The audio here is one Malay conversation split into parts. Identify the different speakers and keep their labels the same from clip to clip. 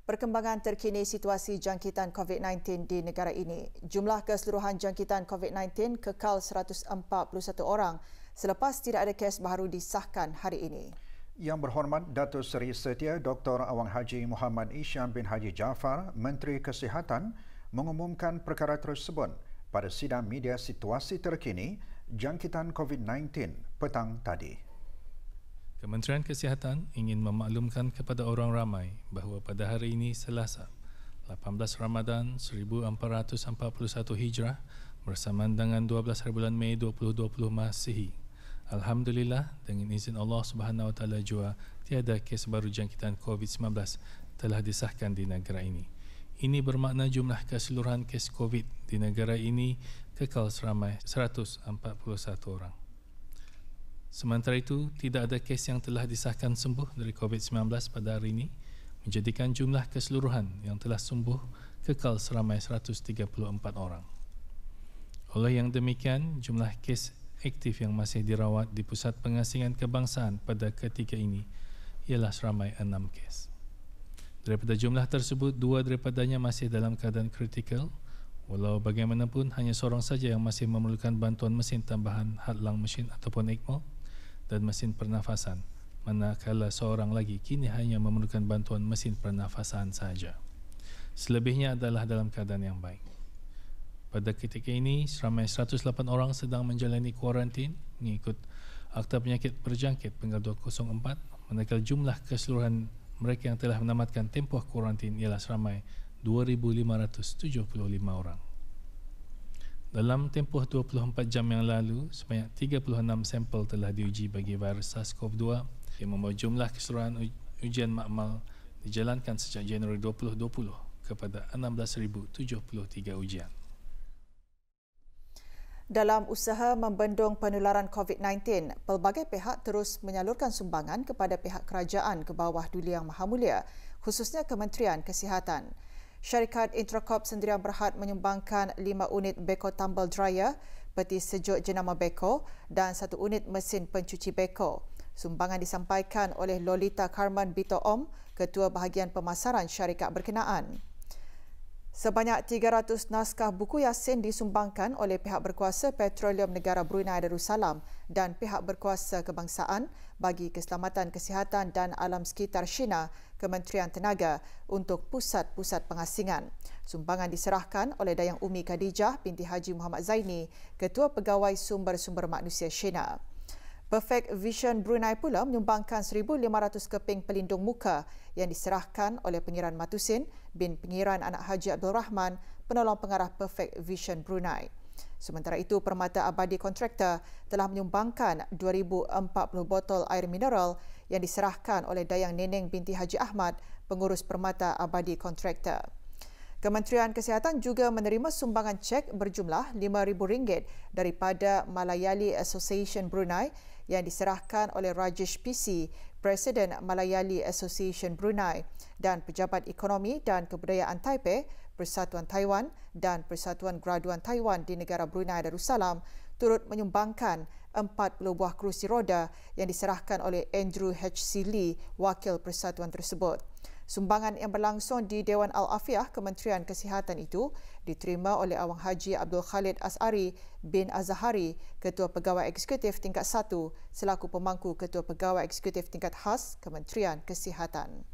Speaker 1: Perkembangan terkini situasi jangkitan COVID-19 di negara ini. Jumlah keseluruhan jangkitan COVID-19 kekal 141 orang selepas tidak ada kes baru disahkan hari ini.
Speaker 2: Yang berhormat Datuk Seri Setia Dr. Awang Haji Muhammad Isyam bin Haji Jaafar, Menteri Kesihatan, mengumumkan perkara tersebut pada sidang media situasi terkini jangkitan COVID-19 petang tadi.
Speaker 3: Kementerian Kesihatan ingin memaklumkan kepada orang ramai bahawa pada hari ini Selasa, 18 Ramadan 1441 Hijrah bersamaan dengan 12 hari bulan Mei 2020 Masihi. Alhamdulillah, dengan izin Allah Subhanahu Wa Taala jua tiada kes baru jangkitan COVID-19 telah disahkan di negara ini. Ini bermakna jumlah keseluruhan kes COVID di negara ini kekal seramai 141 orang. Sementara itu, tidak ada kes yang telah disahkan sembuh dari COVID-19 pada hari ini, menjadikan jumlah keseluruhan yang telah sembuh kekal seramai 134 orang. Oleh yang demikian, jumlah kes aktif yang masih dirawat di Pusat Pengasingan Kebangsaan pada ketika ini ialah seramai 6 kes. Daripada jumlah tersebut, 2 daripadanya masih dalam keadaan kritikal, walau bagaimanapun hanya seorang saja yang masih memerlukan bantuan mesin tambahan hadlang mesin ataupun ECMO dan mesin pernafasan, manakala seorang lagi kini hanya memerlukan bantuan mesin pernafasan sahaja. Selebihnya adalah dalam keadaan yang baik. Pada ketika ini, seramai 108 orang sedang menjalani kuarantin mengikut Akta Penyakit Berjangkit Penggal 204, manakala jumlah keseluruhan mereka yang telah menamatkan tempoh kuarantin ialah seramai 2,575 orang. Dalam tempoh 24 jam yang lalu, sebanyak 36 sampel telah diuji bagi virus SARS-CoV-2 yang membawa jumlah keseluruhan ujian makmal dijalankan sejak Januari 2020 kepada 16,073 ujian.
Speaker 1: Dalam usaha membendung penularan COVID-19, pelbagai pihak terus menyalurkan sumbangan kepada pihak kerajaan ke bawah Duli Yang Maha Mulia, khususnya Kementerian Kesihatan. Syarikat Intracorp Sendirian Berhad menyumbangkan 5 unit beko tumble dryer, peti sejuk jenama beko dan 1 unit mesin pencuci beko. Sumbangan disampaikan oleh Lolita Carmen Bito Om, Ketua Bahagian Pemasaran syarikat berkenaan. Sebanyak 300 naskah buku Yasin disumbangkan oleh pihak berkuasa Petroleum Negara Brunei Darussalam dan pihak berkuasa kebangsaan bagi keselamatan kesihatan dan alam sekitar China, Kementerian Tenaga untuk pusat-pusat pengasingan. Sumbangan diserahkan oleh Dayang Umi Khadijah binti Haji Muhammad Zaini, Ketua Pegawai Sumber-Sumber Manusia China. Perfect Vision Brunei pula menyumbangkan 1,500 keping pelindung muka yang diserahkan oleh Pengiran Matusin bin Pengiran Anak Haji Abdul Rahman, penolong pengarah Perfect Vision Brunei. Sementara itu, Permata Abadi Kontraktor telah menyumbangkan 2,040 botol air mineral yang diserahkan oleh Dayang Neneng binti Haji Ahmad, pengurus Permata Abadi Kontraktor. Kementerian Kesihatan juga menerima sumbangan cek berjumlah RM5,000 daripada Malayali Association Brunei yang diserahkan oleh Rajesh PC, Presiden Malayali Association Brunei, dan Pejabat Ekonomi dan Kebudayaan Taipei, Persatuan Taiwan dan Persatuan Graduan Taiwan di negara Brunei Darussalam turut menyumbangkan 40 buah kerusi roda yang diserahkan oleh Andrew H.C. Lee, wakil persatuan tersebut. Sumbangan yang berlangsung di Dewan Al-Afiah Kementerian Kesihatan itu diterima oleh Awang Haji Abdul Khalid As'ari bin Azhari, Ketua Pegawai Eksekutif Tingkat 1 selaku pemangku Ketua Pegawai Eksekutif Tingkat Khas Kementerian Kesihatan.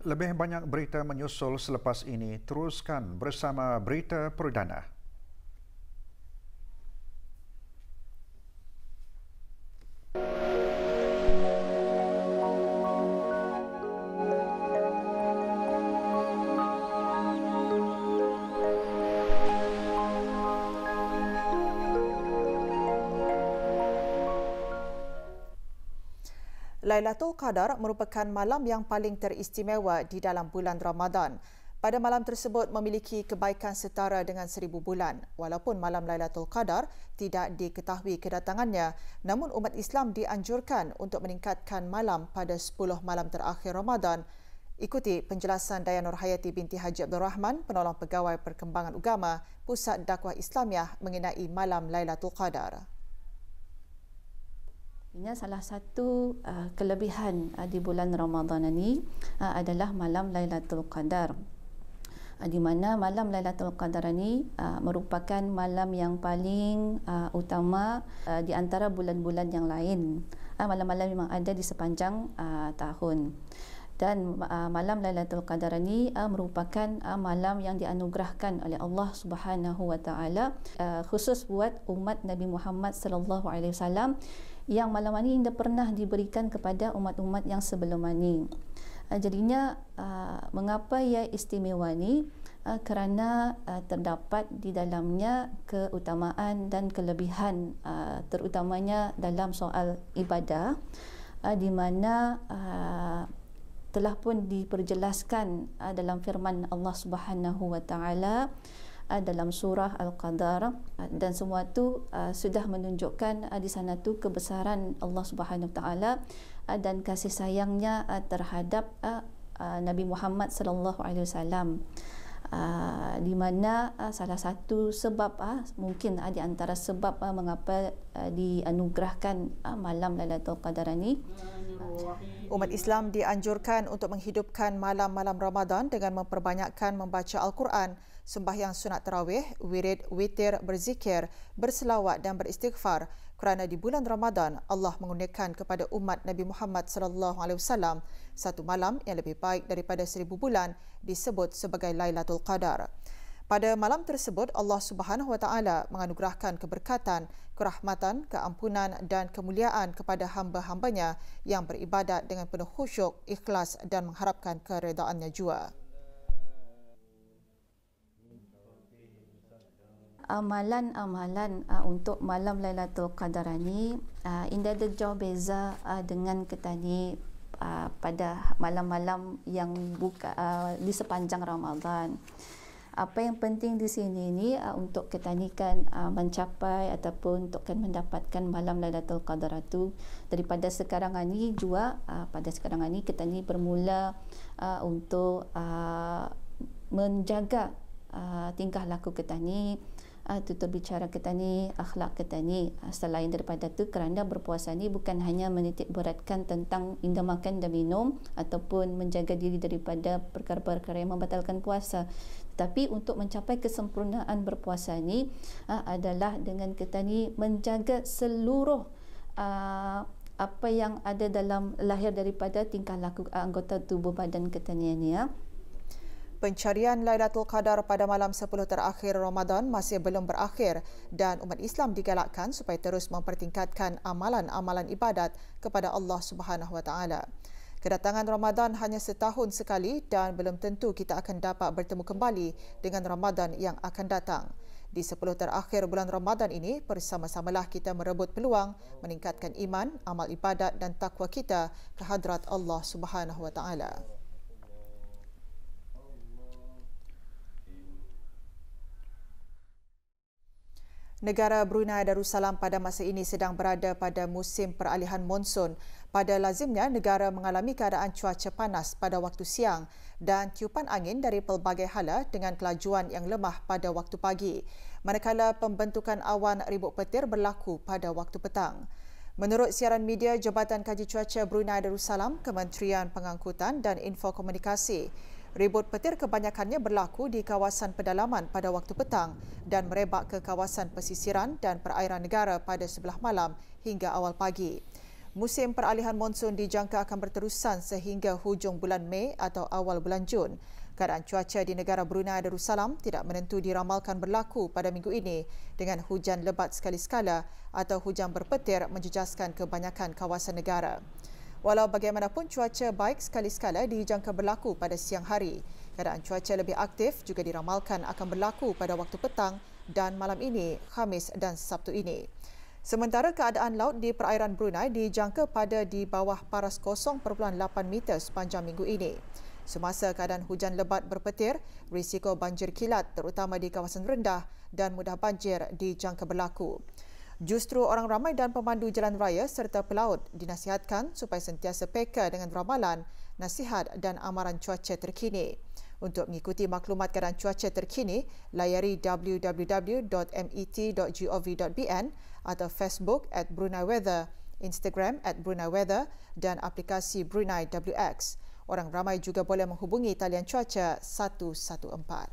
Speaker 2: Lebih banyak berita menyusul selepas ini, teruskan bersama Berita Perdana.
Speaker 1: Lailatul Qadar merupakan malam yang paling teristimewa di dalam bulan Ramadan. Pada malam tersebut memiliki kebaikan setara dengan 1000 bulan. Walaupun malam Lailatul Qadar tidak diketahui kedatangannya, namun umat Islam dianjurkan untuk meningkatkan malam pada 10 malam terakhir Ramadan. Ikuti penjelasan Dayang Nurhayati binti Haji Abdul Rahman, penolong Pegawai Perkembangan Agama Pusat Dakwah Islamiah mengenai malam Lailatul Qadar.
Speaker 4: Salah satu kelebihan di bulan Ramadan ini adalah malam Lailatul Qadar, di mana malam Lailatul Qadar ini merupakan malam yang paling utama di antara bulan-bulan yang lain. Malam-malam memang ada di sepanjang tahun. Dan malam Lailatul Qadar ini merupakan malam yang dianugerahkan oleh Allah Subhanahu wa taala khusus buat umat Nabi Muhammad sallallahu alaihi wasallam yang malam ini tidak pernah diberikan kepada umat-umat yang sebelum ini. Jadinya mengapa ia istimewa ni? Kerana terdapat di dalamnya keutamaan dan kelebihan, terutamanya dalam soal ibadah, di mana telah pun diperjelaskan dalam firman Allah Subhanahu wa taala dalam surah Al-Qadar, dan semua tu sudah menunjukkan di sana tu kebesaran Allah Subhanahu wa taala dan kasih sayangnya terhadap Nabi Muhammad sallallahu alaihi wasallam, di mana salah satu sebab mungkin di antara sebab mengapa dianugerahkan malam Lailatul Qadar ini.
Speaker 1: Umat Islam dianjurkan untuk menghidupkan malam-malam Ramadan dengan memperbanyakkan membaca Al-Quran, sembahyang sunat tarawih, wirid, witir, berzikir, berselawat dan beristighfar, kerana di bulan Ramadan Allah mengurniakan kepada umat Nabi Muhammad sallallahu alaihi wasallam satu malam yang lebih baik daripada 1000 bulan, disebut sebagai Lailatul Qadar. Pada malam tersebut Allah Subhanahu wa taala menganugerahkan keberkatan, kerahmatan, keampunan dan kemuliaan kepada hamba-hambanya yang beribadat dengan penuh khusyuk, ikhlas dan mengharapkan keredaannya jua.
Speaker 4: Amalan-amalan untuk malam Lailatul Qadar ini tidak ada jauh beza dengan kita ni pada malam-malam yang di sepanjang Ramadan. Apa yang penting di sini ni untuk kita ni kan mencapai ataupun untuk kan mendapatkan malam Lailatul Qadar itu, daripada sekarang ini juga pada sekarang ini kita ni bermula untuk menjaga tingkah laku kita ni, tutur bicara kita ni, akhlak kita ni. Selain daripada tu, kerana berpuasa ni bukan hanya menitik beratkan tentang indah makan dan minum ataupun menjaga diri daripada perkara-perkara yang membatalkan puasa, tapi untuk mencapai kesempurnaan berpuasa ni adalah dengan kita ni menjaga seluruh apa yang ada dalam lahir daripada tingkah laku anggota tubuh badan kita ni.
Speaker 1: Pencarian Lailatul Qadar pada malam 10 terakhir Ramadan masih belum berakhir dan umat Islam digalakkan supaya terus mempertingkatkan amalan-amalan ibadat kepada Allah Subhanahu wa taala. Kedatangan Ramadan hanya setahun sekali dan belum tentu kita akan dapat bertemu kembali dengan Ramadan yang akan datang. Di 10 terakhir bulan Ramadan ini, bersama-samalah kita merebut peluang meningkatkan iman, amal ibadat dan takwa kita ke hadrat Allah Subhanahu wa taala. Negara Brunei Darussalam pada masa ini sedang berada pada musim peralihan monsun. Pada lazimnya, negara mengalami keadaan cuaca panas pada waktu siang dan tiupan angin dari pelbagai hala dengan kelajuan yang lemah pada waktu pagi, manakala pembentukan awan ribut petir berlaku pada waktu petang. Menurut siaran media Jabatan Kaji Cuaca Brunei Darussalam, Kementerian Pengangkutan dan Infokomunikasi, ribut petir kebanyakannya berlaku di kawasan pedalaman pada waktu petang dan merebak ke kawasan pesisiran dan perairan negara pada sebelah malam hingga awal pagi. Musim peralihan monsun dijangka akan berterusan sehingga hujung bulan Mei atau awal bulan Jun. Keadaan cuaca di negara Brunei Darussalam tidak menentu diramalkan berlaku pada minggu ini dengan hujan lebat sekali-sekala atau hujan berpetir menjejaskan kebanyakan kawasan negara. Walau bagaimanapun, cuaca baik sekali-sekala dijangka berlaku pada siang hari. Keadaan cuaca lebih aktif juga diramalkan akan berlaku pada waktu petang dan malam ini, Khamis dan Sabtu ini. Sementara keadaan laut di perairan Brunei dijangka pada di bawah paras 0.8 meter sepanjang minggu ini. Semasa keadaan hujan lebat berpetir, risiko banjir kilat terutama di kawasan rendah dan mudah banjir dijangka berlaku. Justru orang ramai dan pemandu jalan raya serta pelaut dinasihatkan supaya sentiasa peka dengan ramalan, nasihat dan amaran cuaca terkini. Untuk mengikuti maklumat keadaan cuaca terkini, layari www.met.gov.bn atau Facebook @BruneiWeather, Instagram @BruneiWeather dan aplikasi Brunei WX. Orang ramai juga boleh menghubungi talian cuaca 114.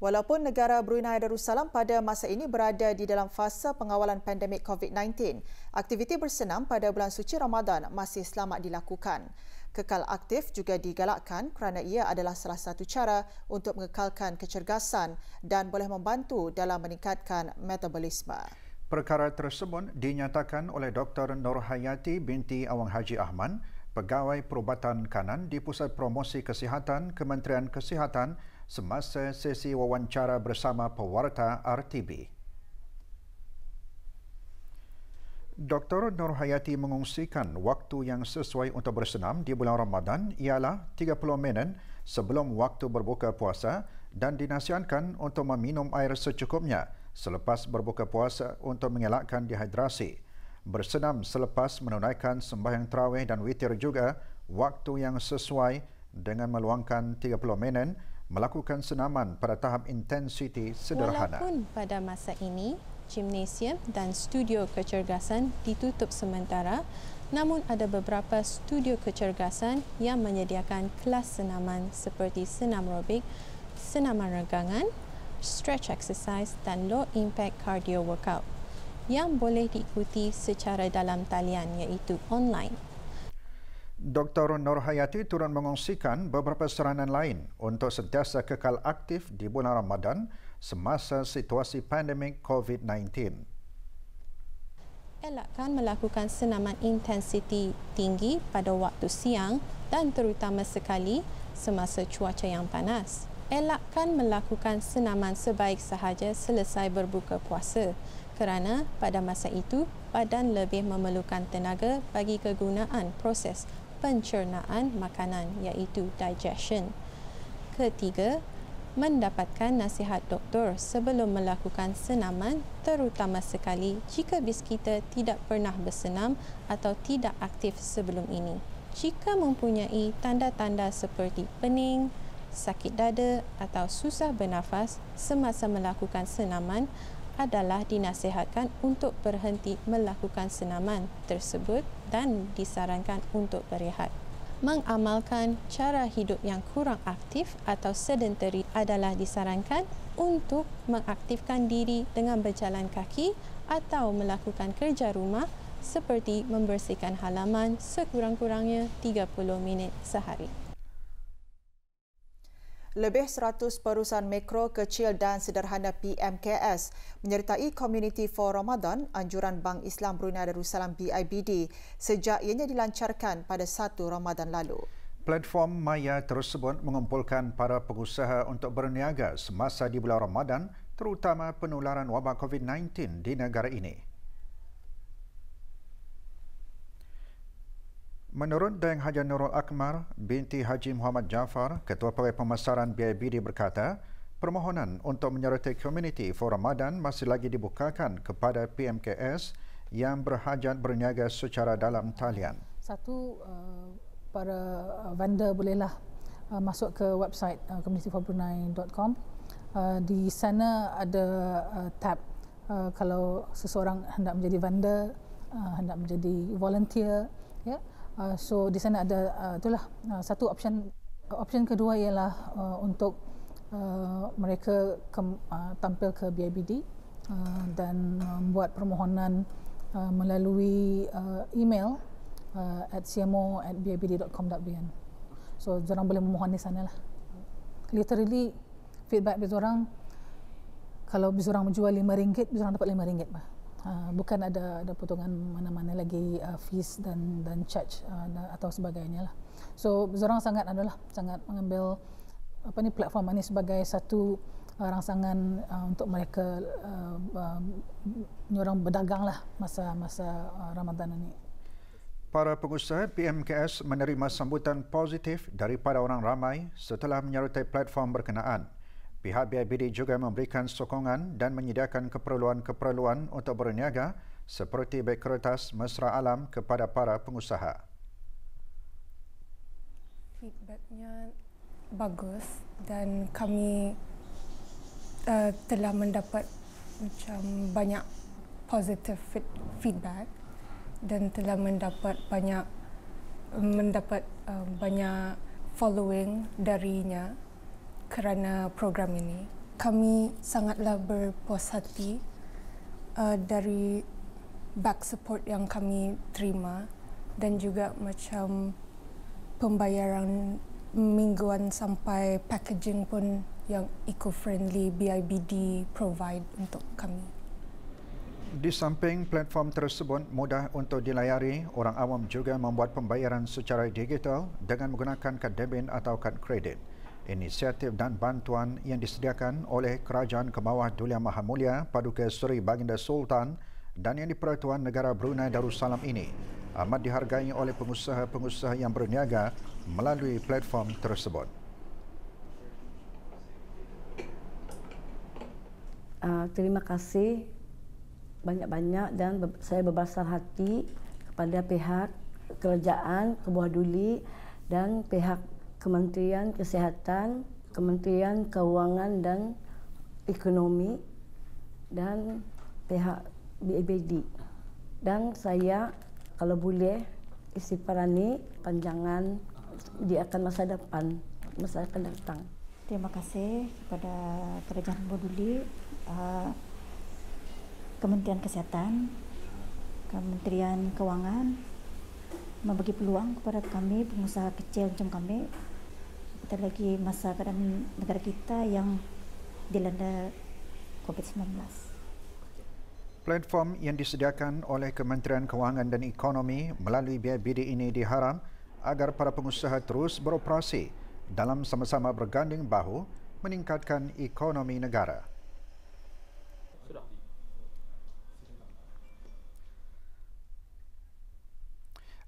Speaker 1: Walaupun negara Brunei Darussalam pada masa ini berada di dalam fasa pengawalan pandemik COVID-19, aktiviti bersenam pada bulan suci Ramadan masih selamat dilakukan. Kekal aktif juga digalakkan kerana ia adalah salah satu cara untuk mengekalkan kecergasan dan boleh membantu dalam meningkatkan metabolisme.
Speaker 2: Perkara tersebut dinyatakan oleh Dr. Nurhayati binti Awang Haji Ahman, Pegawai Perubatan Kanan di Pusat Promosi Kesihatan Kementerian Kesihatan semasa sesi wawancara bersama pewarta RTB. Dr. Nurhayati mengungsikan waktu yang sesuai untuk bersenam di bulan Ramadan ialah 30 minit sebelum waktu berbuka puasa dan dinasihatkan untuk meminum air secukupnya selepas berbuka puasa untuk mengelakkan dehidrasi. Bersenam selepas menunaikan sembahyang tarawih dan witir juga waktu yang sesuai dengan meluangkan 30 minit melakukan senaman pada tahap intensiti sederhana.
Speaker 5: Walaupun pada masa ini, gimnasium dan studio kecergasan ditutup sementara, namun ada beberapa studio kecergasan yang menyediakan kelas senaman seperti senam aerobik, senaman regangan, stretch exercise dan low impact cardio workout yang boleh diikuti secara dalam talian iaitu online.
Speaker 2: Dr. Nurhayati turut mengongsikan beberapa saranan lain untuk sentiasa kekal aktif di bulan Ramadan semasa situasi pandemik COVID-19.
Speaker 5: Elakkan melakukan senaman intensiti tinggi pada waktu siang dan terutama sekali semasa cuaca yang panas. Elakkan melakukan senaman sebaik sahaja selesai berbuka puasa kerana pada masa itu badan lebih memerlukan tenaga bagi kegunaan proses pencernaan makanan iaitu digestion. Ketiga, mendapatkan nasihat doktor sebelum melakukan senaman terutama sekali jika bis kita tidak pernah bersenam atau tidak aktif sebelum ini. Jika mempunyai tanda-tanda seperti pening, sakit dada atau susah bernafas semasa melakukan senaman adalah dinasihatkan untuk berhenti melakukan senaman tersebut dan disarankan untuk berehat. Mengamalkan cara hidup yang kurang aktif atau sedentary adalah disarankan untuk mengaktifkan diri dengan berjalan kaki atau melakukan kerja rumah seperti membersihkan halaman sekurang-kurangnya 30 minit sehari.
Speaker 1: Lebih 100 perusahaan mikro, kecil dan sederhana PMKS menyertai Community for Ramadan anjuran Bank Islam Brunei Darussalam BIBD sejak ianya dilancarkan pada 1 Ramadan lalu.
Speaker 2: Platform maya tersebut mengumpulkan para pengusaha untuk berniaga semasa di bulan Ramadan terutama penularan wabak COVID-19 di negara ini. Menurut Dayang Haji Nurul Akmal binti Haji Muhammad Jaafar, Ketua Pegawai Pemasaran BIBD berkata, permohonan untuk menyertai Community for Ramadan masih lagi dibukakan kepada PMKS yang berhajat berniaga secara dalam talian.
Speaker 6: Satu, para vendor bolehlah masuk ke website communityforbrunei.com. Di sana ada tab kalau seseorang hendak menjadi vendor, hendak menjadi volunteer, ya. So di sana ada itulah satu option. Option kedua ialah untuk mereka tampil ke BIBD dan membuat permohonan melalui email at cmo@bibd.com.bn. So diorang boleh memohon di sana lah. Literally feedback diorang, kalau diorang menjual RM5, diorang dapat RM5 bah. Bukan ada potongan mana-mana lagi fees dan charge atau sebagainya lah. So diorang sangat mengambil platform ini sebagai satu rangsangan untuk mereka orang berdagang lah masa Ramadan ini.
Speaker 2: Para pengusaha PMKS menerima sambutan positif daripada orang ramai setelah menyertai platform berkenaan. Pihak BIBD juga memberikan sokongan dan menyediakan keperluan-keperluan untuk berniaga seperti beg kertas mesra alam kepada para pengusaha.
Speaker 7: Feedbacknya bagus dan kami telah mendapat macam banyak positive feedback dan telah mendapat banyak following darinya kerana program ini. Kami sangatlah berpuas hati dari back support yang kami terima dan juga macam pembayaran mingguan sampai packaging pun yang eco-friendly BIBD provide untuk kami.
Speaker 2: Di samping platform tersebut mudah untuk dilayari, orang awam juga membuat pembayaran secara digital dengan menggunakan kad debit atau kad kredit. Inisiatif dan bantuan yang disediakan oleh Kerajaan Kebawah Duli Yang Maha Mulia Paduka Seri Baginda Sultan dan yang di-Pertuan Negara Brunei Darussalam ini amat dihargai oleh pengusaha-pengusaha yang berniaga melalui platform tersebut.
Speaker 8: Terima kasih banyak-banyak dan saya berbesar hati kepada pihak Kerajaan Kebawah Duli dan pihak Kementerian Kesihatan, Kementerian Keuangan dan Ekonomi dan pihak BIBD. Dan saya kalau boleh istighfarani panjangan di akan masa depan, masa akan datang.
Speaker 9: Terima kasih kepada Kerajaan Kebawah Duli, Kementerian Kesihatan, Kementerian Keuangan membagi peluang kepada kami pengusaha kecil macam kami. Kita lagi masa keadaan negara kita yang dilanda COVID-19.
Speaker 2: Platform yang disediakan oleh Kementerian Keuangan dan Ekonomi melalui BIBD ini diharap agar para pengusaha terus beroperasi dalam sama-sama berganding bahu meningkatkan ekonomi negara.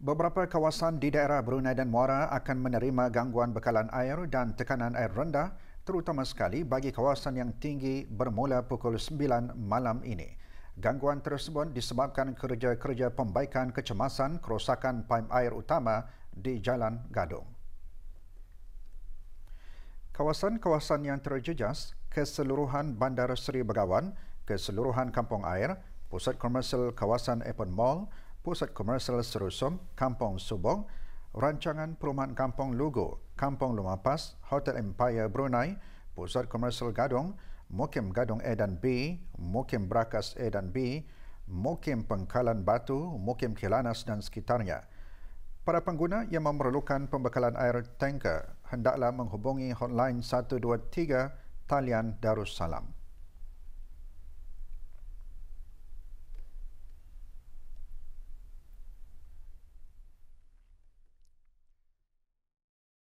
Speaker 2: Beberapa kawasan di daerah Brunei dan Muara akan menerima gangguan bekalan air dan tekanan air rendah, terutama sekali bagi kawasan yang tinggi bermula pukul 9 malam ini. Gangguan tersebut disebabkan kerja-kerja pembaikan kecemasan kerosakan paip air utama di Jalan Gadong. Kawasan-kawasan yang terjejas, keseluruhan Bandar Seri Begawan, keseluruhan Kampung Air, Pusat Komersial Kawasan Epon Mall, Pusat Komersial Serusum, Kampung Subong, Rancangan Perumahan Kampung Lugo, Kampung Lumapas, Hotel Empire Brunei, Pusat Komersial Gadong, Mukim Gadong A dan B, Mukim Brakas A dan B, Mukim Pengkalan Batu, Mukim Kilanas dan sekitarnya. Para pengguna yang memerlukan pembekalan air tanker hendaklah menghubungi hotline 123 Talian Darussalam.